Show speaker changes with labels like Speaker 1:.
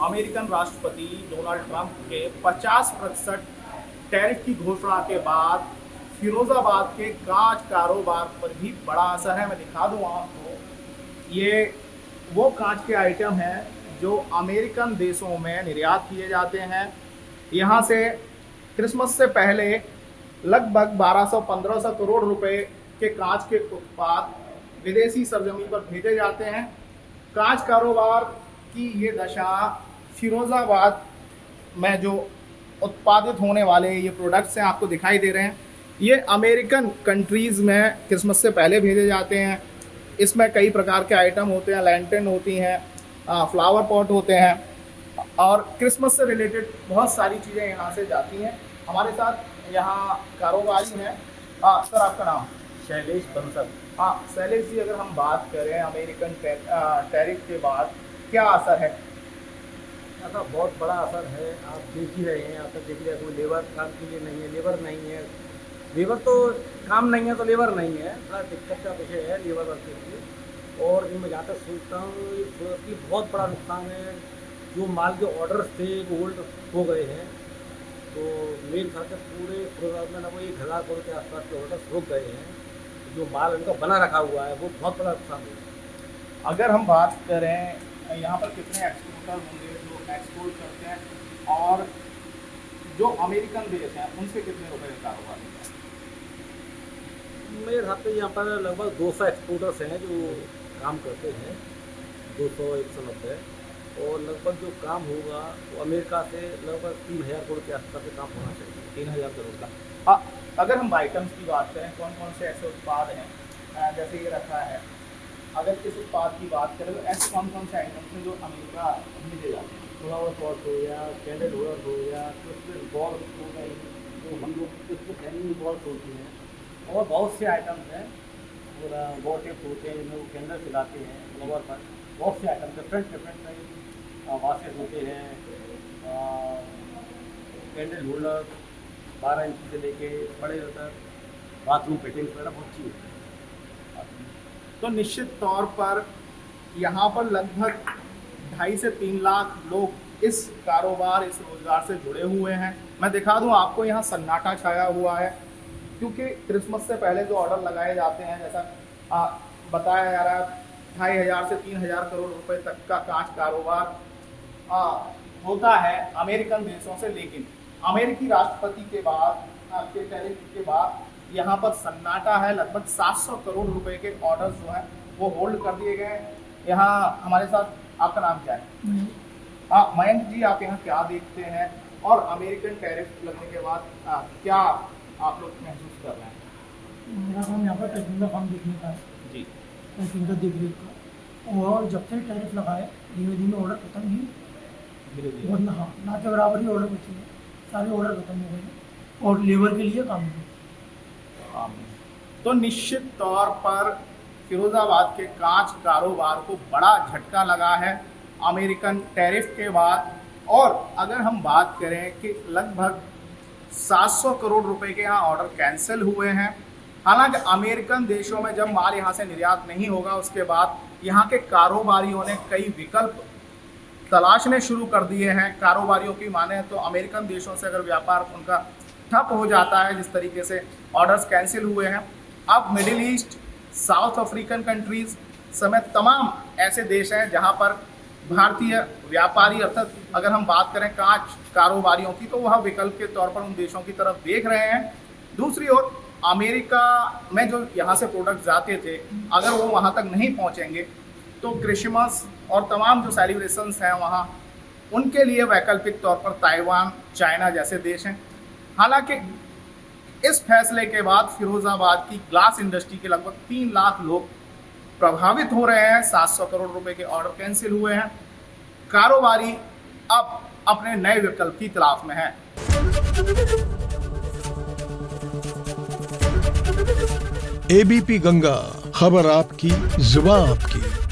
Speaker 1: American राष्ट्रपति Donald Trump के 50% tariff की घोषणा के बाद फिरोजाबाद के कांच कारोबार पर भी बड़ा असर है। मैं दिखा दूं आपको, ये वो कांच के आइटम हैं जो अमेरिकन देशों में निर्यात किए जाते हैं। यहाँ से क्रिसमस से पहले लगभग 1200-1500 करोड़ रुपए के कांच के उत्पाद विदेशी सरजमी पर भेजे जाते हैं। कांच कारोबार की ये दशा फिरोजाबाद में जो उत्पादित होने वाले ये प्रोडक्ट्स हैं आपको दिखाई दे रहे हैं, ये अमेरिकन कंट्रीज़ में क्रिसमस से पहले भेजे जाते हैं। इसमें कई प्रकार के आइटम होते हैं, लैंटर्न होती हैं, फ्लावर पॉट होते हैं और क्रिसमस से रिलेटेड बहुत सारी चीज़ें यहाँ से जाती हैं। हमारे साथ यहाँ कारोबारी हैं। सर, आपका नाम?
Speaker 2: शैलेश बंसल।
Speaker 1: हाँ शैलेश जी, अगर हम बात करें अमेरिकन टैरिफ के बाद क्या असर है?
Speaker 2: ऐसा बहुत बड़ा असर है, आप देख ही रहे हैं। आप देख रहे हैं, कोई लेबर काम के लिए नहीं है, लेबर नहीं है, लेबर तो काम नहीं है तो लेबर नहीं है, बड़ा दिक्कत का विषय है लेबर वर्क के लिए। और मैं जहाँ तक सोचता हूँ ये बहुत बड़ा नुकसान है। जो माल के ऑर्डर्स थे वो होल्ड हो गए हैं, तो मेरे ख्याल से पूरे प्रोग्राम में वो 1000 करोड़ के आसपास के ऑर्डर्स रुक गए हैं। जो माल उनका बना रखा हुआ है वो बहुत बड़ा नुकसान है।
Speaker 1: अगर हम बात करें यहाँ पर कितने एक्सपोर्टर होंगे जो एक्सपोर्ट करते हैं और जो अमेरिकन देश हैं उनसे कितने रुपए का कारोबार होता है?
Speaker 2: मेरे हिसाब से यहाँ पर लगभग 200 एक्सपोर्टर्स हैं जो काम करते हैं, 200-190। और लगभग जो काम होगा वो अमेरिका से लगभग 3000 करोड़ के आसपास का काम होना चाहिए, 3000 करोड़ का।
Speaker 1: अगर हम आइटम्स की बात करें, कौन कौन से ऐसे उत्पाद हैं जैसे ये रखा है, अगर इस उत्पाद की बात करें तो ऐसे कौन कौन से आइटम्स हैं जो अमेरिका भेजे जाते हैं?
Speaker 2: फ्लावर पॉट हो गया, कैंडल होल्डर हो गया, क्रिसमस बॉल्स हो गए, जो हम लोग क्रिसमस हैंगिंग बॉल्स होती हैं, और बहुत से आइटम्स हैं। पूरा वॉटेप होते हैं जिनमें वो कैंडल चलाते हैं फ्लावर पर। बहुत से आइटम डिफरेंट वाशेस होते हैं, कैंडल होल्डर 12 इंच से लेके बड़े तक, बाथरूम फिटिंग्स वगैरह बहुत चीज़ होती है।
Speaker 1: तो निश्चित तौर पर यहाँ पर लगभग 2.5 से 3 लाख लोग इस कारोबार, इस रोजगार से जुड़े हुए हैं। मैं दिखा दूँ आपको, यहाँ सन्नाटा छाया हुआ है क्योंकि क्रिसमस से पहले जो ऑर्डर लगाए जाते हैं, जैसा बताया जा रहा है, 2500 से 3000 करोड़ रुपए तक का कांच कारोबार होता है अमेरिकन देशों से। लेकिन अमेरिकी राष्ट्रपति के बाद के टैरिफ के बाद यहाँ पर सन्नाटा है। लगभग 700 करोड़ रुपए के ऑर्डर जो हैं वो होल्ड कर दिए गए हैं। यहाँ हमारे साथ, आपका नाम क्या है? मयंक जी, आप यहाँ क्या देखते हैं और अमेरिकन टैरिफ लगने के बाद क्या आप लोग महसूस कर रहे हैं?
Speaker 3: मेरा काम यहाँ पर पैकिंग का काम देखने का है
Speaker 1: जी,
Speaker 3: पैकिंग का देख रेख का। और जब से टैरिफ लगाए धीमे धीमे ऑर्डर खत्म ही और ना के बराबर ही ऑर्डर बचे हैं, सारे ऑर्डर खत्म हो गए और लेबर के लिए काम नहीं।
Speaker 1: तो निश्चित तौर पर फिरोजाबाद के कांच कारोबार को बड़ा झटका लगा है अमेरिकन टैरिफ के बाद। और अगर हम बात करें कि लगभग 700 करोड़ रुपए के यहाँ ऑर्डर कैंसिल हुए हैं। हालांकि अमेरिकन देशों में जब माल यहाँ से निर्यात नहीं होगा उसके बाद यहाँ के कारोबारियों ने कई विकल्प तलाशने शुरू कर दिए हैं। कारोबारियों की माने तो अमेरिकन देशों से अगर व्यापार उनका ठप हो जाता है, जिस तरीके से ऑर्डर्स कैंसिल हुए हैं, अब middle east, south African countries समेत तमाम ऐसे देश हैं जहां पर भारतीय व्यापारी, अर्थात अगर हम बात करें कांच कारोबारियों की, तो वह विकल्प के तौर पर उन देशों की तरफ देख रहे हैं। दूसरी ओर अमेरिका में जो यहाँ से प्रोडक्ट जाते थे, अगर वो वहाँ तक नहीं पहुँचेंगे तो क्रिसमस और तमाम जो सेलिब्रेशंस हैं वहाँ, उनके लिए वैकल्पिक तौर पर ताइवान, चाइना जैसे देश हैं। हालांकि इस फैसले के बाद फिरोजाबाद की ग्लास इंडस्ट्री के लगभग 3 लाख लोग प्रभावित हो रहे हैं। 700 करोड़ रुपए के ऑर्डर कैंसिल हुए हैं। कारोबारी अब अपने नए विकल्प की तलाश में हैं।
Speaker 4: एबीपी गंगा, खबर आपकी, जुबान आपकी।